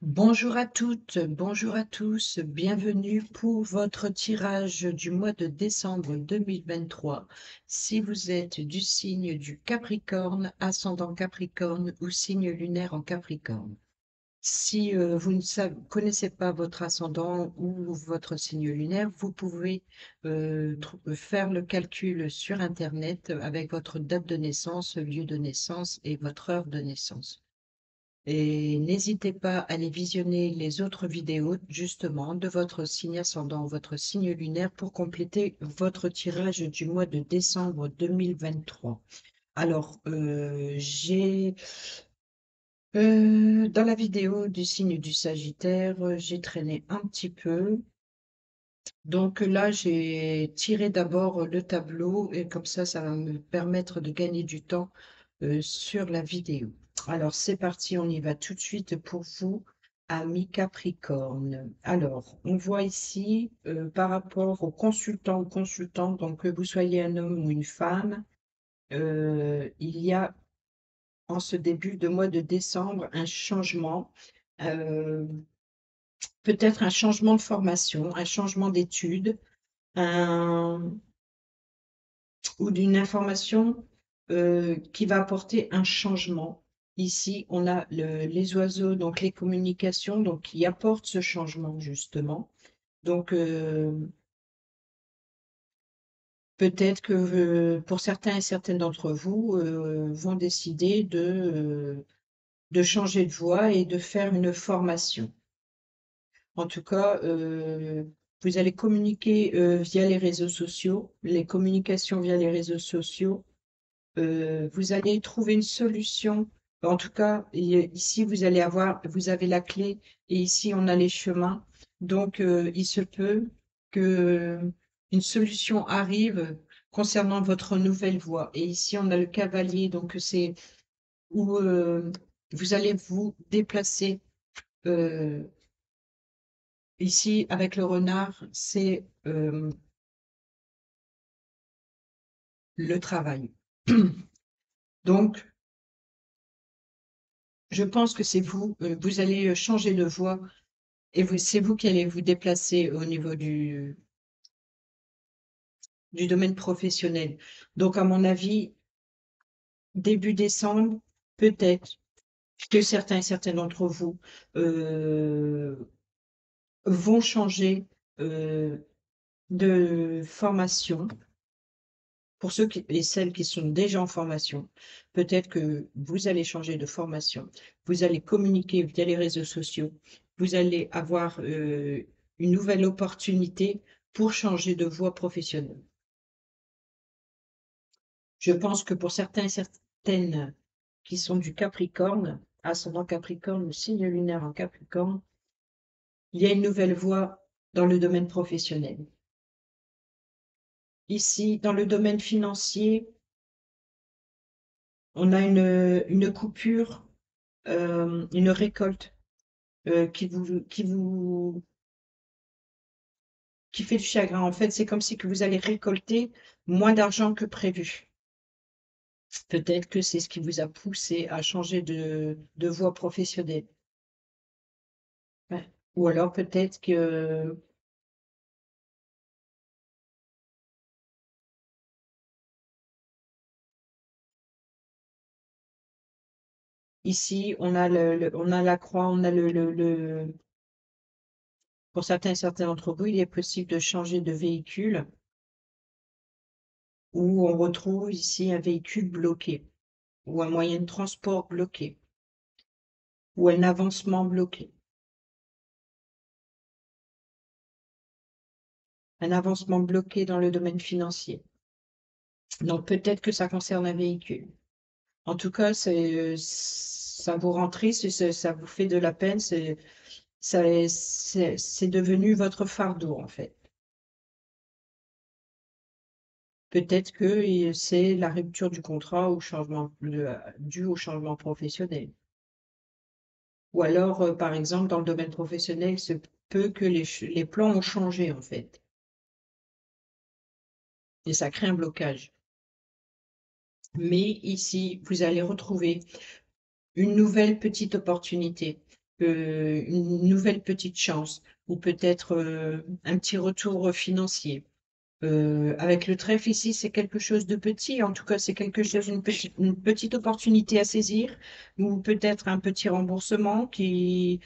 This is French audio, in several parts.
Bonjour à toutes, bonjour à tous, bienvenue pour votre tirage du mois de décembre 2023. Si vous êtes du signe du Capricorne, ascendant Capricorne ou signe lunaire en Capricorne. Si vous ne connaissez pas votre ascendant ou votre signe lunaire, vous pouvez faire le calcul sur Internet avec votre date de naissance, lieu de naissance et votre heure de naissance. Et n'hésitez pas à aller visionner les autres vidéos, justement, de votre signe ascendant, votre signe lunaire, pour compléter votre tirage du mois de décembre 2023. Alors, dans la vidéo du signe du Sagittaire, j'ai traîné un petit peu. Donc là, j'ai tiré d'abord le tableau et comme ça va me permettre de gagner du temps sur la vidéo. Alors, c'est parti, on y va tout de suite pour vous, amis Capricorne. Alors, on voit ici, par rapport aux consultants ou consultantes, donc que vous soyez un homme ou une femme, il y a en ce début de mois de décembre un changement, euh, peut-être un changement de formation, un changement d'études, un, ou d'une information qui va apporter un changement. Ici, on a les oiseaux, donc les communications, donc qui apportent ce changement justement. Donc, peut-être que pour certains et certaines d'entre vous vont décider de changer de voie et de faire une formation. En tout cas, vous allez communiquer via les réseaux sociaux, les communications via les réseaux sociaux. Vous allez trouver une solution. En tout cas, ici, vous avez la clé et ici, on a les chemins. Donc, il se peut que une solution arrive concernant votre nouvelle voie. Et ici, on a le cavalier. Donc, c'est où vous allez vous déplacer. euh, Ici, avec le renard, c'est le travail. Donc, je pense que c'est vous, vous allez changer de voie et c'est vous qui allez vous déplacer au niveau du domaine professionnel. Donc, à mon avis, début décembre, peut-être que certains et certaines d'entre vous euh, vont changer euh, de formation. Pour ceux et celles qui sont déjà en formation, peut-être que vous allez changer de formation, vous allez communiquer via les réseaux sociaux, vous allez avoir une nouvelle opportunité pour changer de voie professionnelle. Je pense que pour certains et certaines qui sont du Capricorne, ascendant Capricorne ou signe lunaire en Capricorne, il y a une nouvelle voie dans le domaine professionnel. Ici, dans le domaine financier, on a une coupure, une récolte qui fait du chagrin. En fait, c'est comme si que vous allez récolter moins d'argent que prévu. Peut-être que c'est ce qui vous a poussé à changer de voie professionnelle. Ouais. Ou alors peut-être que ici, on a on a la croix, on a pour certains et certaines d'entre vous, il est possible de changer de véhicule où on retrouve ici un véhicule bloqué ou un moyen de transport bloqué ou un avancement bloqué. Un avancement bloqué dans le domaine financier. Donc peut-être que ça concerne un véhicule. En tout cas, ça vous rend triste, et ça vous fait de la peine, c'est devenu votre fardeau en fait. Peut-être que c'est la rupture du contrat ou changement dû au changement professionnel. Ou alors, par exemple, dans le domaine professionnel, il se peut que les plans ont changé en fait. Et ça crée un blocage. Mais ici, vous allez retrouver une nouvelle petite opportunité. une nouvelle petite chance ou peut-être un petit retour financier. Avec le trèfle ici, c'est quelque chose de petit. En tout cas, c'est quelque chose, une petite opportunité à saisir ou peut-être un petit remboursement qui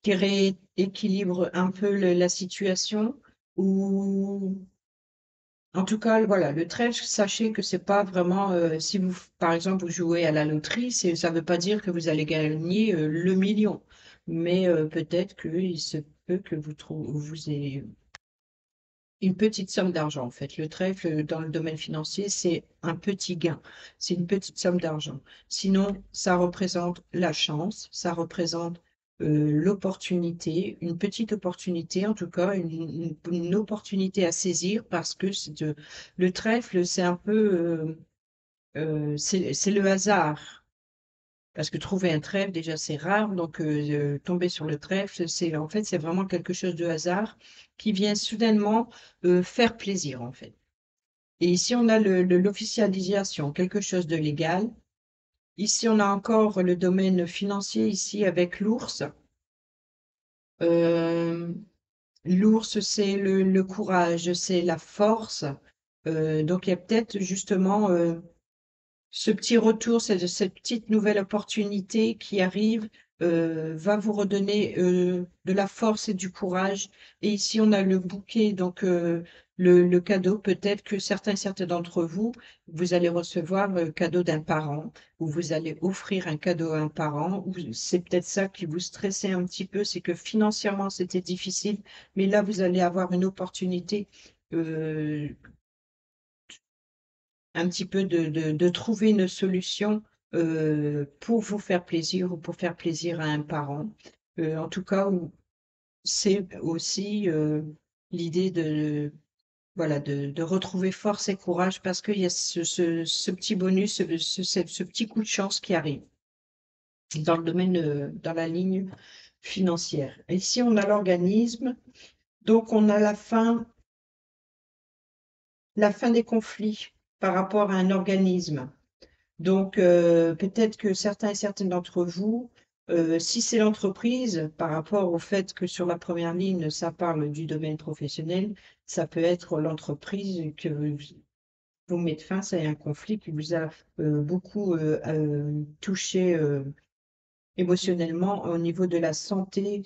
rééquilibre un peu la situation ou en tout cas, voilà, le trèfle, sachez que c'est pas vraiment, si vous, par exemple, vous jouez à la loterie, ça veut pas dire que vous allez gagner le million. Mais peut-être qu'il se peut que vous ayez une petite somme d'argent, en fait. Le trèfle, dans le domaine financier, c'est un petit gain. C'est une petite somme d'argent. Sinon, ça représente la chance, ça représente l'opportunité, une petite opportunité, en tout cas, une opportunité à saisir parce que le trèfle, c'est un peu, c'est le hasard. Parce que trouver un trèfle, déjà, c'est rare. Donc, tomber sur le trèfle, en fait, c'est vraiment quelque chose de hasard qui vient soudainement faire plaisir, en fait. Et ici, on a l'officialisation, quelque chose de légal. Ici, on a encore le domaine financier, ici, avec l'ours. Euh, L'ours, c'est le courage, c'est la force. Donc, il y a peut-être justement ce petit retour, cette petite nouvelle opportunité qui arrive, va vous redonner de la force et du courage. Et ici, on a le bouquet, donc le cadeau. Peut-être que certains d'entre vous, vous allez recevoir le cadeau d'un parent, ou vous allez offrir un cadeau à un parent, ou c'est peut-être ça qui vous stressait un petit peu, c'est que financièrement, c'était difficile, mais là, vous allez avoir une opportunité. euh, un petit peu de trouver une solution pour vous faire plaisir ou pour faire plaisir à un parent. En tout cas, c'est aussi l'idée de, voilà, de retrouver force et courage parce qu'il y a ce petit bonus, ce petit coup de chance qui arrive dans le domaine, dans la ligne financière. Ici, on a l'organisme, donc on a la fin des conflits par rapport à un organisme. Donc, peut-être que certains et certaines d'entre vous, si c'est l'entreprise, par rapport au fait que sur la première ligne, ça parle du domaine professionnel, ça peut être l'entreprise que vous mettez fin, c'est un conflit qui vous a beaucoup touché émotionnellement au niveau de la santé.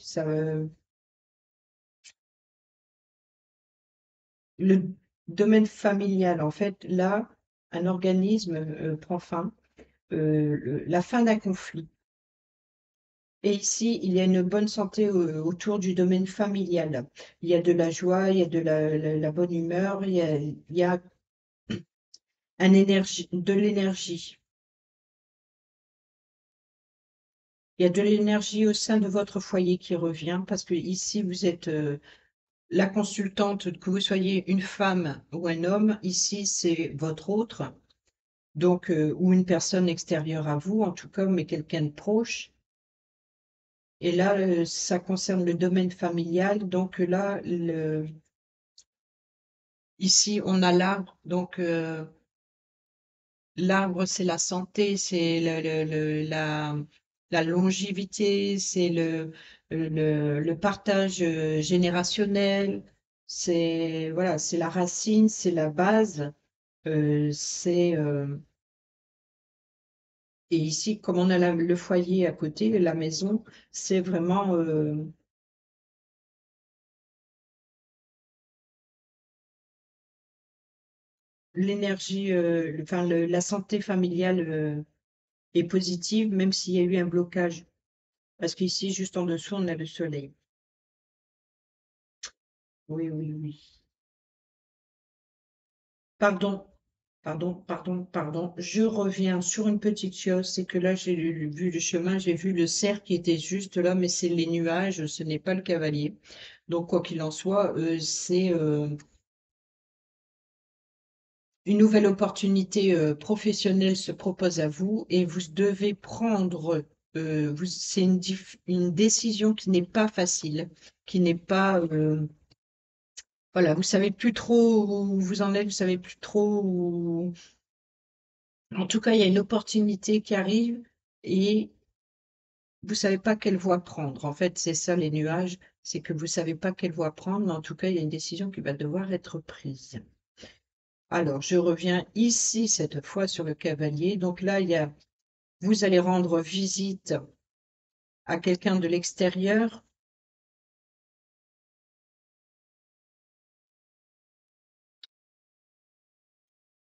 Le domaine familial, en fait, là, un organisme prend fin, la fin d'un conflit. Et ici, il y a une bonne santé autour du domaine familial. Il y a de la joie, il y a de la bonne humeur, il y a de l'énergie. Il y a de l'énergie au sein de votre foyer qui revient parce que ici, vous êtes la consultante, que vous soyez une femme ou un homme. Ici, c'est votre autre, donc ou une personne extérieure à vous, en tout cas, mais quelqu'un de proche. Et là, ça concerne le domaine familial. Donc là, ici, on a l'arbre. Donc, l'arbre, c'est la santé, c'est la longévité, c'est le partage générationnel. C'est voilà, c'est la racine, c'est la base. C'est et ici, comme on a le foyer à côté, la maison, c'est vraiment l'énergie, enfin la santé familiale est positive, même s'il y a eu un blocage. Parce qu'ici, juste en dessous, on a le soleil. Oui, oui, oui. Pardon, pardon. Je reviens sur une petite chose, c'est que là, j'ai vu le chemin, j'ai vu le cerf qui était juste là, mais c'est les nuages, ce n'est pas le cavalier. Donc, quoi qu'il en soit, c'est une nouvelle opportunité professionnelle se propose à vous et vous devez prendre, c'est une décision qui n'est pas facile, qui n'est pas, voilà, vous savez plus trop où vous en êtes, vous savez plus trop où. En tout cas, il y a une opportunité qui arrive et vous savez pas quelle voie prendre. En fait, c'est ça les nuages, c'est que vous savez pas quelle voie prendre, mais en tout cas, il y a une décision qui va devoir être prise. Alors, je reviens ici, cette fois, sur le cavalier. Donc là, vous allez rendre visite à quelqu'un de l'extérieur.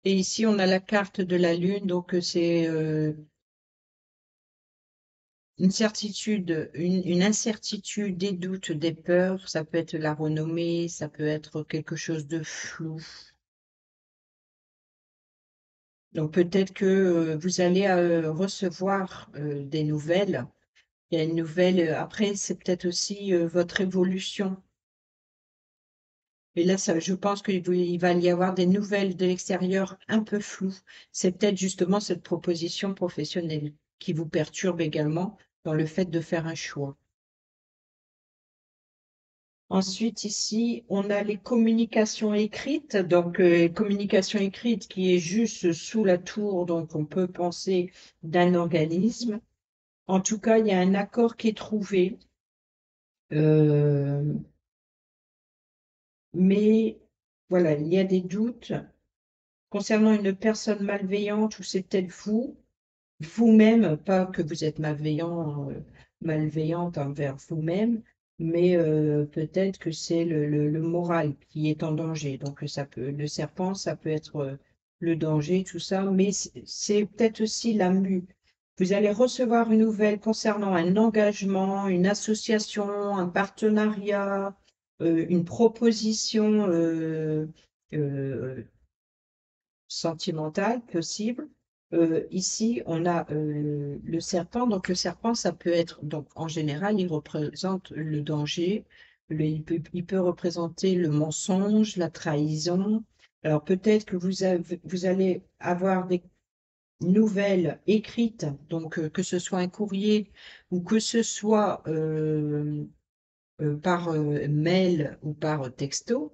Et ici, on a la carte de la Lune, donc c'est une certitude, une incertitude, des doutes, des peurs. Ça peut être la renommée, ça peut être quelque chose de flou. Donc peut-être que vous allez recevoir des nouvelles. Il y a une nouvelle, après, c'est peut-être aussi votre évolution. Et là, ça, je pense qu'il va y avoir des nouvelles de l'extérieur un peu floues. C'est peut-être justement cette proposition professionnelle qui vous perturbe également dans le fait de faire un choix. Ensuite, ici, on a les communications écrites. Donc, communication écrite qui est juste sous la tour, donc on peut penser d'un organisme. En tout cas, il y a un accord qui est trouvé, euh, mais voilà, il y a des doutes concernant une personne malveillante ou c'est peut-être vous-même, pas que vous êtes malveillant, malveillante envers vous-même, mais peut-être que c'est le moral qui est en danger. Donc ça peut, le serpent, ça peut être le danger, tout ça, mais c'est peut-être aussi la mue. Vous allez recevoir une nouvelle concernant un engagement, une association, un partenariat, une proposition euh, sentimentale possible. Ici, on a le serpent. Donc, le serpent, ça peut être, donc, en général, il représente le danger. Il peut représenter le mensonge, la trahison. Alors, peut-être que vous allez avoir des nouvelles écrites, donc que ce soit un courrier ou que ce soit par mail ou par texto.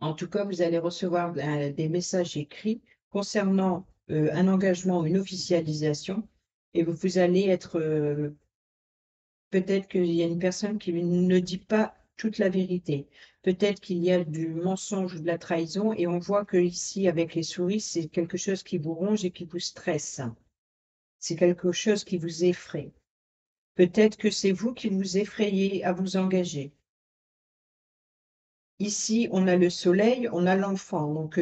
En tout cas, vous allez recevoir des messages écrits concernant un engagement, une officialisation, et vous allez être, peut-être qu'il y a une personne qui ne dit pas toute la vérité. Peut-être qu'il y a du mensonge ou de la trahison, et on voit que ici, avec les souris, c'est quelque chose qui vous ronge et qui vous stresse. C'est quelque chose qui vous effraie. Peut-être que c'est vous qui vous effrayez à vous engager. Ici, on a le soleil, on a l'enfant. Donc,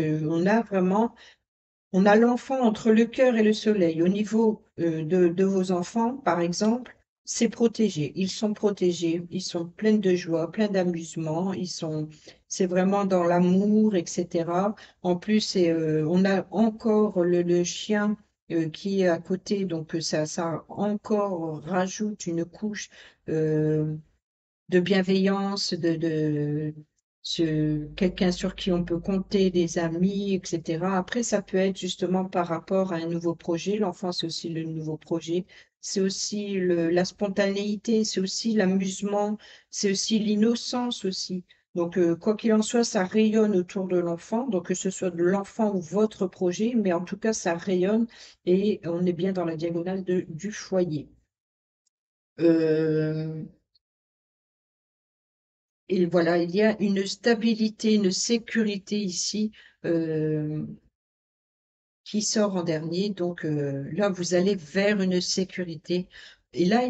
on a l'enfant entre le cœur et le soleil. Au niveau de vos enfants, par exemple, c'est protégé. Ils sont protégés, ils sont pleins de joie, pleins d'amusement, c'est vraiment dans l'amour, etc. En plus, on a encore le chien qui est à côté, donc ça encore rajoute une couche euh, de bienveillance, quelqu'un sur qui on peut compter, des amis, etc. Après, ça peut être justement par rapport à un nouveau projet. L'enfance, c'est aussi le nouveau projet. C'est aussi la spontanéité, c'est aussi l'amusement, c'est aussi l'innocence aussi. Donc, quoi qu'il en soit, ça rayonne autour de l'enfant. Donc, que ce soit de l'enfant ou votre projet, mais en tout cas, ça rayonne et on est bien dans la diagonale du foyer. Euh, Et voilà, il y a une stabilité, une sécurité ici euh, qui sort en dernier. Donc là, vous allez vers une sécurité. Et là,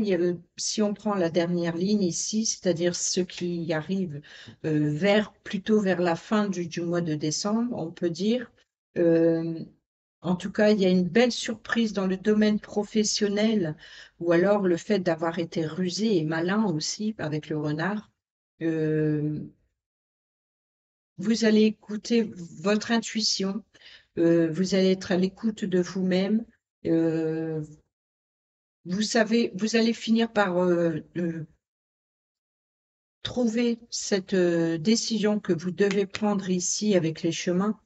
si on prend la dernière ligne ici, c'est-à-dire ce qui arrive plutôt vers la fin du mois de décembre, on peut dire, euh, en tout cas, il y a une belle surprise dans le domaine professionnel, ou alors le fait d'avoir été rusé et malin aussi avec le renard. Euh, Vous allez écouter votre intuition, vous allez être à l'écoute de vous-même. euh, Vous savez, vous allez finir par trouver cette décision que vous devez prendre ici avec les chemins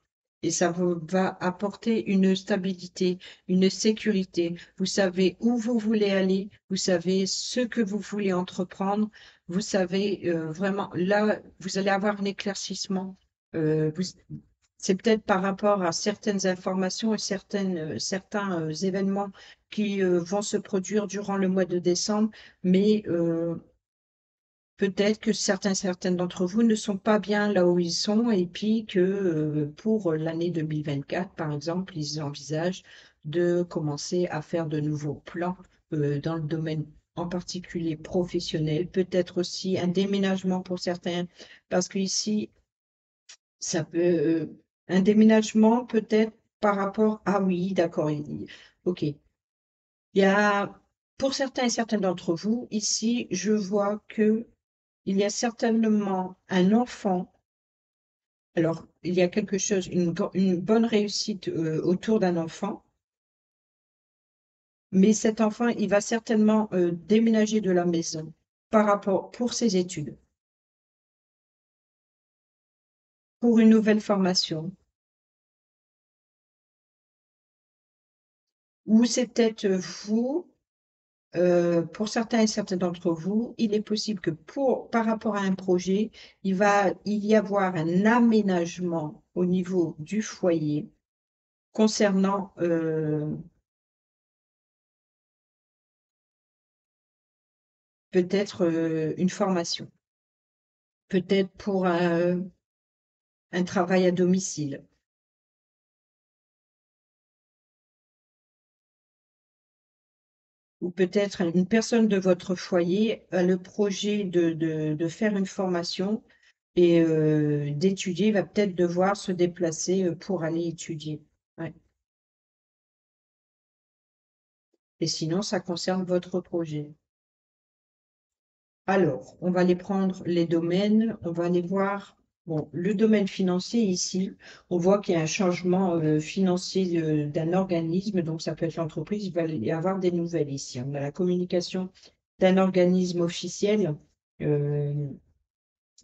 et ça vous va apporter une stabilité, une sécurité. Vous savez où vous voulez aller, vous savez ce que vous voulez entreprendre, vous savez vraiment, là, vous allez avoir un éclaircissement. Vous, C'est peut-être par rapport à certaines informations et certains événements qui vont se produire durant le mois de décembre, mais peut-être que certaines d'entre vous ne sont pas bien là où ils sont et puis que pour l'année 2024, par exemple, ils envisagent de commencer à faire de nouveaux plans dans le domaine en particulier professionnel, peut-être aussi un déménagement pour certains, parce qu'ici, ça peut, un déménagement peut-être par rapport, ah oui, d'accord, ok. Il y a, pour certains et certaines d'entre vous, ici, je vois que il y a certainement un enfant. Alors, il y a quelque chose, une bonne réussite autour d'un enfant, mais cet enfant, il va certainement déménager de la maison par rapport pour ses études, pour une nouvelle formation, ou c'est peut-être vous. Pour certains et certaines d'entre vous, il est possible que par rapport à un projet, il va y avoir un aménagement au niveau du foyer concernant peut-être une formation, peut-être pour un travail à domicile, ou peut-être une personne de votre foyer a le projet de faire une formation et d'étudier, va peut-être devoir se déplacer pour aller étudier. Ouais. Et sinon, ça concerne votre projet. Alors, on va les prendre les domaines, on va aller voir. Bon, le domaine financier ici, on voit qu'il y a un changement financier d'un organisme, donc ça peut être l'entreprise, il va y avoir des nouvelles ici. On a la communication d'un organisme officiel, euh,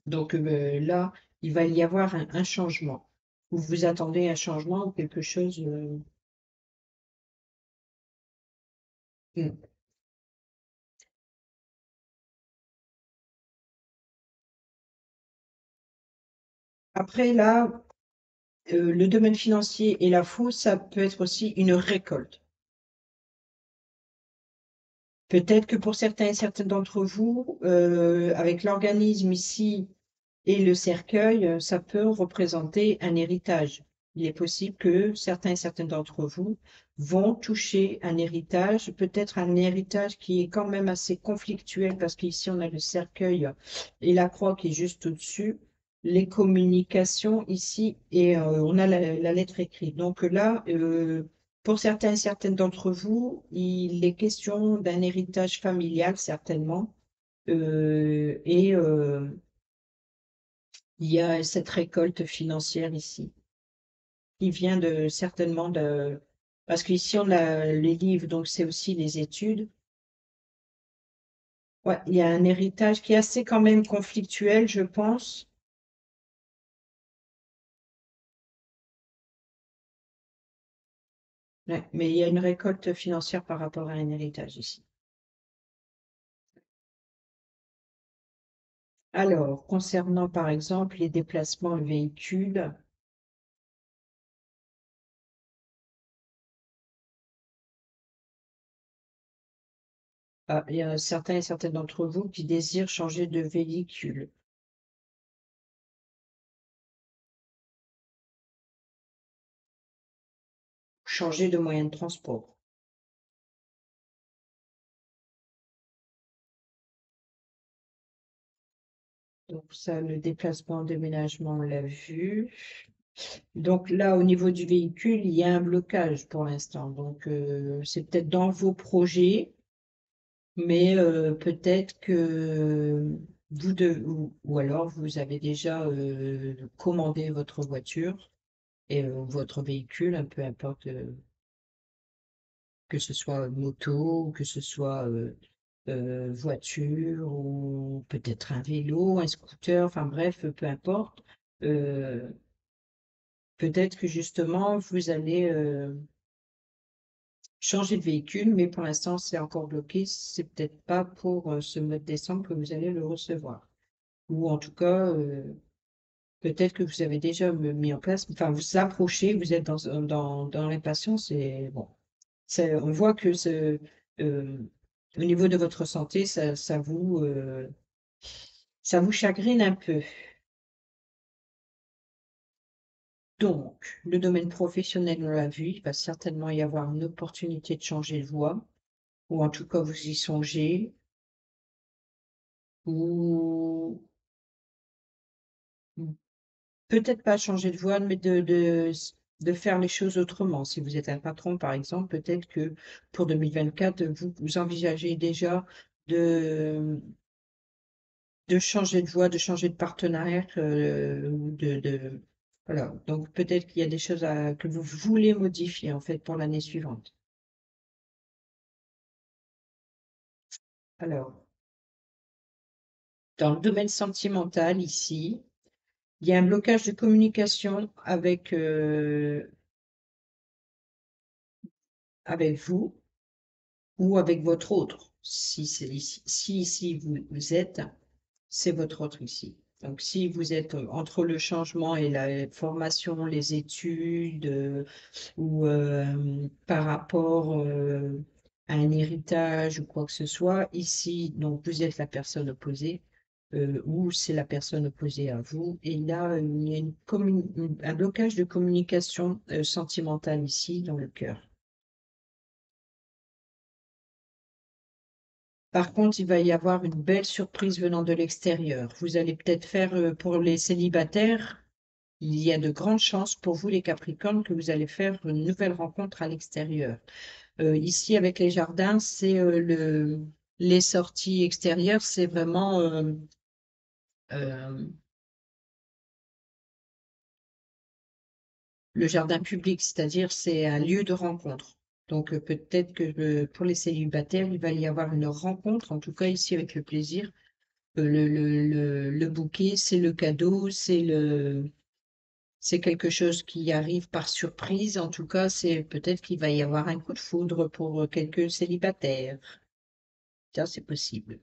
donc là, il va y avoir un changement. Vous vous attendez à un changement ou quelque chose hmm. Après, là, le domaine financier et la faux, ça peut être aussi une récolte. Peut-être que pour certains et certaines d'entre vous, avec l'organisme ici et le cercueil, ça peut représenter un héritage. Il est possible que certains et certaines d'entre vous vont toucher un héritage, peut-être un héritage qui est quand même assez conflictuel, parce qu'ici on a le cercueil et la croix qui est juste au-dessus, les communications ici, et on a la lettre écrite. Donc là, pour certains et certaines d'entre vous, il est question d'un héritage familial, certainement. Et il y a cette récolte financière ici, qui vient de certainement de... Parce qu'ici, on a les livres, donc c'est aussi les études. Ouais, il y a un héritage qui est assez quand même conflictuel, je pense. Ouais, mais il y a une récolte financière par rapport à un héritage ici. Alors, concernant par exemple les déplacements véhicules, il y a certains et certaines d'entre vous qui désirent changer de véhicule, changer de moyen de transport. Donc ça, le déplacement, déménagement, on l'a vu. Donc là, au niveau du véhicule, il y a un blocage pour l'instant. Donc c'est peut-être dans vos projets, mais peut-être que ou alors vous avez déjà commandé votre voiture et votre véhicule, peu importe que ce soit moto, ou que ce soit voiture, ou peut-être un vélo, un scooter, enfin bref, peu importe. Euh, Peut-être que justement, vous allez changer de véhicule, mais pour l'instant, c'est encore bloqué. C'est peut-être pas pour ce mois de décembre que vous allez le recevoir. Ou en tout cas, Peut-être que vous avez déjà mis en place, enfin, vous approchez, vous êtes dans l'impatience et bon, on voit que euh, au niveau de votre santé, ça vous chagrine un peu. Donc, le domaine professionnel, on l'a vu, il va certainement y avoir une opportunité de changer de voie, ou en tout cas vous y songez, ou peut-être pas changer de voie, mais de faire les choses autrement. Si vous êtes un patron, par exemple, peut-être que pour 2024, vous envisagez déjà de, de changer de voie, de changer de partenaire, voilà. Donc peut-être qu'il y a des choses que vous voulez modifier en fait pour l'année suivante. Alors, dans le domaine sentimental ici, il y a un blocage de communication avec vous ou avec votre autre. Si ici vous êtes, c'est votre autre ici. Donc si vous êtes entre le changement et la formation, les études, ou par rapport à un héritage ou quoi que ce soit, ici, donc vous êtes la personne opposée. Ou c'est la personne opposée à vous. Et là, il y a un blocage de communication sentimentale ici dans le cœur. Par contre, il va y avoir une belle surprise venant de l'extérieur. Vous allez peut-être faire, pour les célibataires, il y a de grandes chances pour vous, les Capricornes, que vous allez faire une nouvelle rencontre à l'extérieur. Ici, avec les jardins, les sorties extérieures, c'est vraiment euh, le jardin public, c'est-à-dire c'est un lieu de rencontre. Donc peut-être que pour les célibataires, il va y avoir une rencontre, en tout cas ici avec le plaisir. Le bouquet, c'est le cadeau, c'est quelque chose qui arrive par surprise. En tout cas, c'est peut-être qu'il va y avoir un coup de foudre pour quelques célibataires. Ça, c'est possible.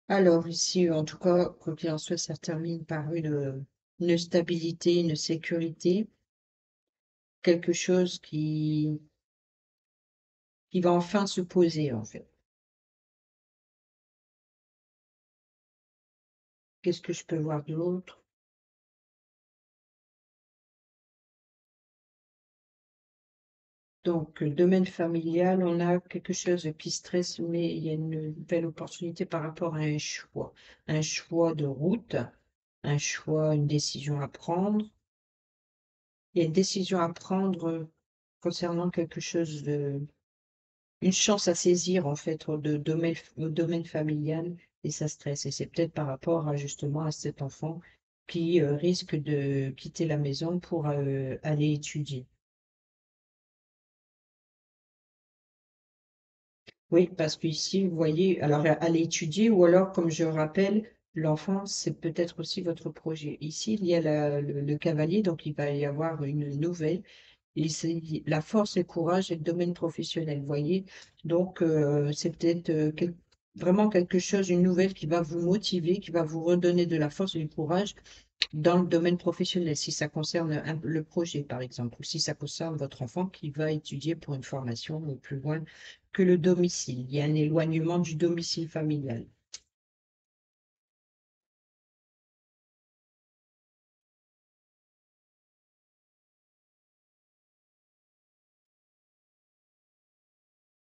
Alors ici, en tout cas, quoi qu'il en soit, ça termine par une stabilité, une sécurité, quelque chose qui va enfin se poser, en fait. Qu'est-ce que je peux voir d'autre? Donc, domaine familial, on a quelque chose qui stresse, mais il y a une belle opportunité par rapport à un choix de route, un choix, une décision à prendre. Il y a une décision à prendre concernant quelque chose une chance à saisir en fait au domaine familial et ça stresse. Et c'est peut-être par rapport à, justement à cet enfant qui risque de quitter la maison pour aller étudier. Oui, parce qu'ici, vous voyez, alors aller étudier ou alors, comme je rappelle, l'enfant, c'est peut-être aussi votre projet. Ici, il y a le cavalier, donc il va y avoir une nouvelle. Et c'est la force et le courage et le domaine professionnel, vous voyez. Donc, c'est peut-être vraiment quelque chose, une nouvelle qui va vous motiver, qui va vous redonner de la force et du courage dans le domaine professionnel, si ça concerne le projet, par exemple, ou si ça concerne votre enfant qui va étudier pour une formation plus loin que le domicile. Il y a un éloignement du domicile familial.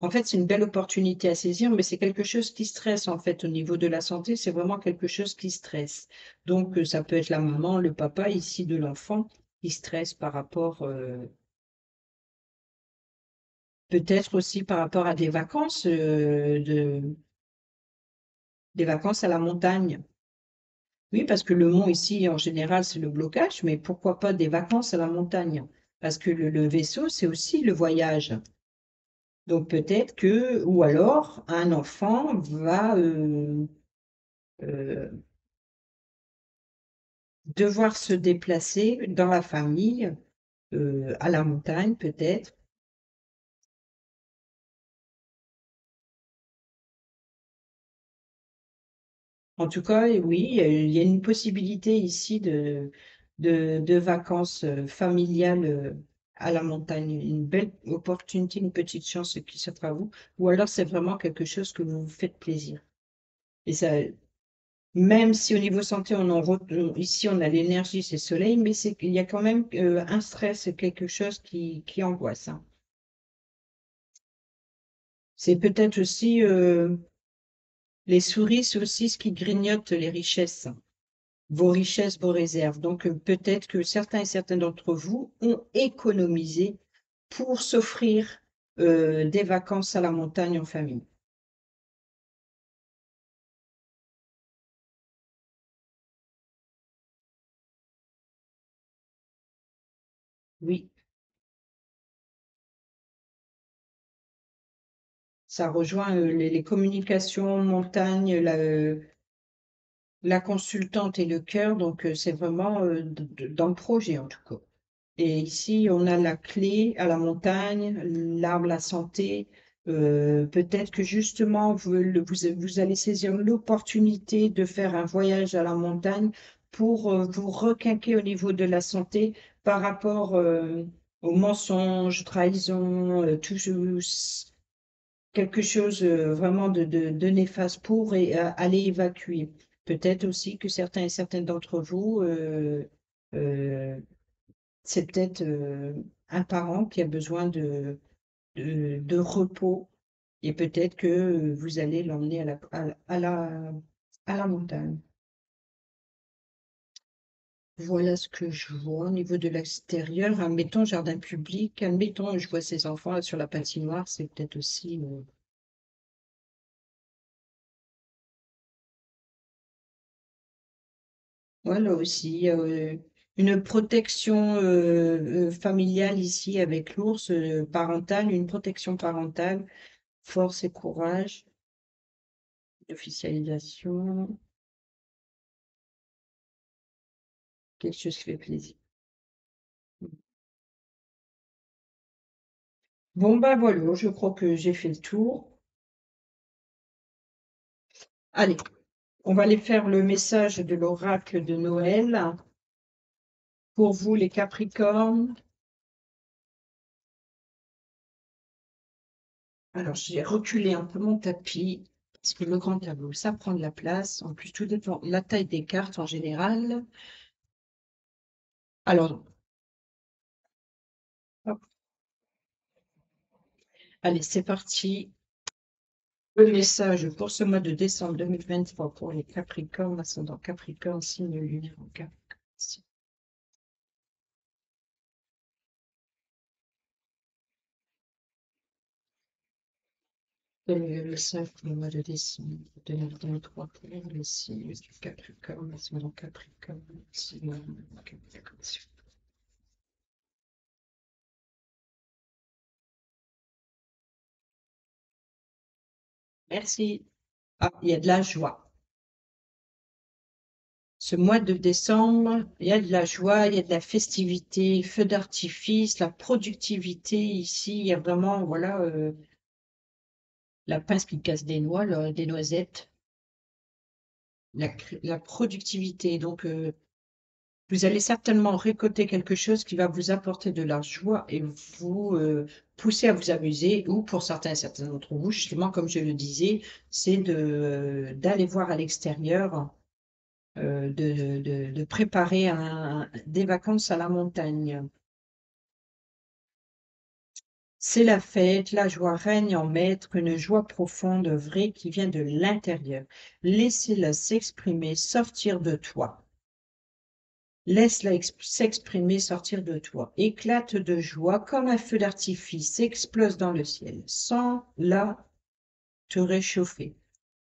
En fait, c'est une belle opportunité à saisir, mais c'est quelque chose qui stresse, en fait, au niveau de la santé, c'est vraiment quelque chose qui stresse. Donc, ça peut être la maman, le papa, ici, de l'enfant, qui stresse par rapport, peut-être aussi par rapport à des vacances, des vacances à la montagne. Oui, parce que le mont ici, en général, c'est le blocage, mais pourquoi pas des vacances à la montagne? Parce que le vaisseau, c'est aussi le voyage. Donc peut-être que, ou alors, un enfant va euh, devoir se déplacer dans la famille, à la montagne peut-être. En tout cas, oui, il y a une possibilité ici de vacances familiales à la montagne. Une belle opportunité, une petite chance qui s'offre à vous. Ou alors c'est vraiment quelque chose que vous vous faites plaisir. Et ça, même si au niveau santé, ici on a l'énergie, c'est soleil, mais il y a quand même un stress, quelque chose qui angoisse, hein. C'est peut-être aussi les souris, c'est aussi ce qui grignote les richesses, vos richesses, vos réserves. Donc peut-être que certains et certaines d'entre vous ont économisé pour s'offrir des vacances à la montagne en famille. Oui, ça rejoint les communications, montagne, la consultante et le cœur, donc c'est vraiment dans le projet en tout cas. Et ici, on a la clé à la montagne, l'arbre, la santé. Peut-être que justement, vous allez saisir l'opportunité de faire un voyage à la montagne pour vous requinquer au niveau de la santé par rapport aux mensonges, trahisons, quelque chose vraiment de néfaste pour aller évacuer. Peut-être aussi que certains et certaines d'entre vous, euh, c'est peut-être un parent qui a besoin de repos et peut-être que vous allez l'emmener à la montagne. Voilà ce que je vois au niveau de l'extérieur. Admettons, jardin public, admettons, je vois ces enfants là sur la patinoire, c'est peut-être aussi voilà aussi, une protection familiale ici avec l'ours, parentale, une protection parentale, force et courage, officialisation, quelque chose qui fait plaisir. Bon, ben voilà, je crois que j'ai fait le tour. Allez, on va aller faire le message de l'oracle de Noël. Pour vous, les Capricornes. Alors, j'ai reculé un peu mon tapis parce que le grand tableau, ça prend de la place. En plus, tout dépend de la taille des cartes en général. Alors, hop, allez, c'est parti. Le message pour ce mois de décembre 2023 pour les Capricornes, ascendant Capricorne, signe lunaire en Capricorne. Le message pour le mois de décembre 2023 pour les signes du Capricorne, ascendant Capricorne, signe lunaire en Capricorne. Merci. Ah, il y a de la joie. Ce mois de décembre, il y a de la joie, il y a de la festivité, feu d'artifice, la productivité ici. Il y a vraiment, voilà, la pince qui casse des noix, là, des noisettes, la productivité. Donc, vous allez certainement récolter quelque chose qui va vous apporter de la joie et vous pousser à vous amuser, ou pour certains et certaines d'entre vous, justement, comme je le disais, c'est d'aller voir à l'extérieur, de préparer des vacances à la montagne. C'est la fête, la joie règne en maître, une joie profonde, vraie, qui vient de l'intérieur. Laissez-la s'exprimer, sortir de toi. Laisse-la s'exprimer, sortir de toi. Éclate de joie comme un feu d'artifice, explose dans le ciel, sans là te réchauffer.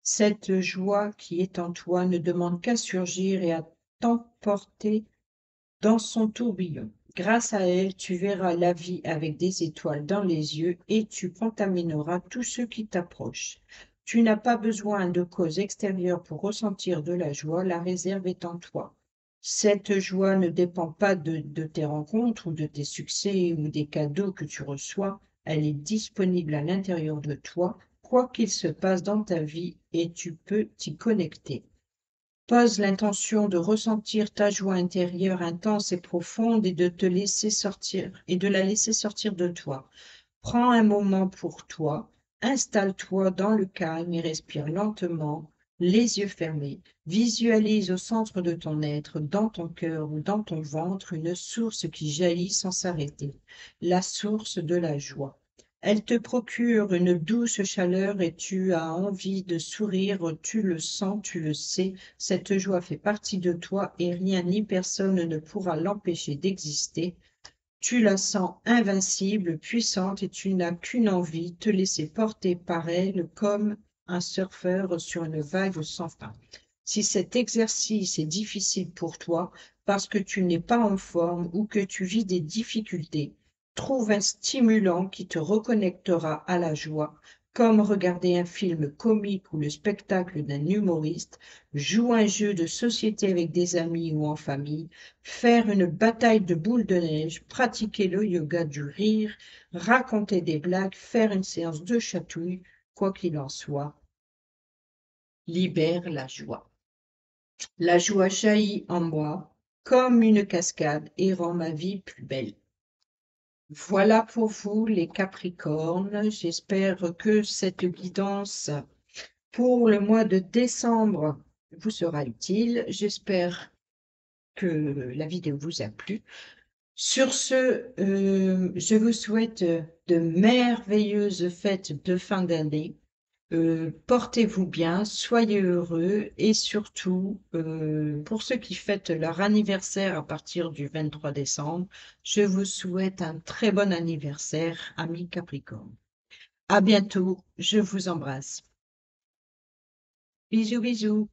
Cette joie qui est en toi ne demande qu'à surgir et à t'emporter dans son tourbillon. Grâce à elle, tu verras la vie avec des étoiles dans les yeux et tu contamineras tous ceux qui t'approchent. Tu n'as pas besoin de cause extérieure pour ressentir de la joie, la réserve est en toi. Cette joie ne dépend pas de tes rencontres ou de tes succès ou des cadeaux que tu reçois, elle est disponible à l'intérieur de toi, quoi qu'il se passe dans ta vie, et tu peux t'y connecter. Pose l'intention de ressentir ta joie intérieure intense et profonde et de te laisser sortir et de la laisser sortir de toi. Prends un moment pour toi, installe-toi dans le calme et respire lentement, les yeux fermés. Visualise au centre de ton être, dans ton cœur ou dans ton ventre, une source qui jaillit sans s'arrêter, la source de la joie. Elle te procure une douce chaleur et tu as envie de sourire, tu le sens, tu le sais, cette joie fait partie de toi et rien ni personne ne pourra l'empêcher d'exister. Tu la sens invincible, puissante et tu n'as qu'une envie, te laisser porter par elle comme un surfeur sur une vague sans fin. Si cet exercice est difficile pour toi parce que tu n'es pas en forme ou que tu vis des difficultés, trouve un stimulant qui te reconnectera à la joie, comme regarder un film comique ou le spectacle d'un humoriste, joue un jeu de société avec des amis ou en famille, faire une bataille de boules de neige, pratiquer le yoga du rire, raconter des blagues, faire une séance de chatouille, quoi qu'il en soit, libère la joie. La joie jaillit en moi comme une cascade et rend ma vie plus belle. Voilà pour vous les Capricornes. J'espère que cette guidance pour le mois de décembre vous sera utile. J'espère que la vidéo vous a plu. Sur ce, je vous souhaite de merveilleuses fêtes de fin d'année. Portez-vous bien, soyez heureux et surtout, pour ceux qui fêtent leur anniversaire à partir du 23 décembre, je vous souhaite un très bon anniversaire, amis Capricorne. À bientôt, je vous embrasse. Bisous, bisous.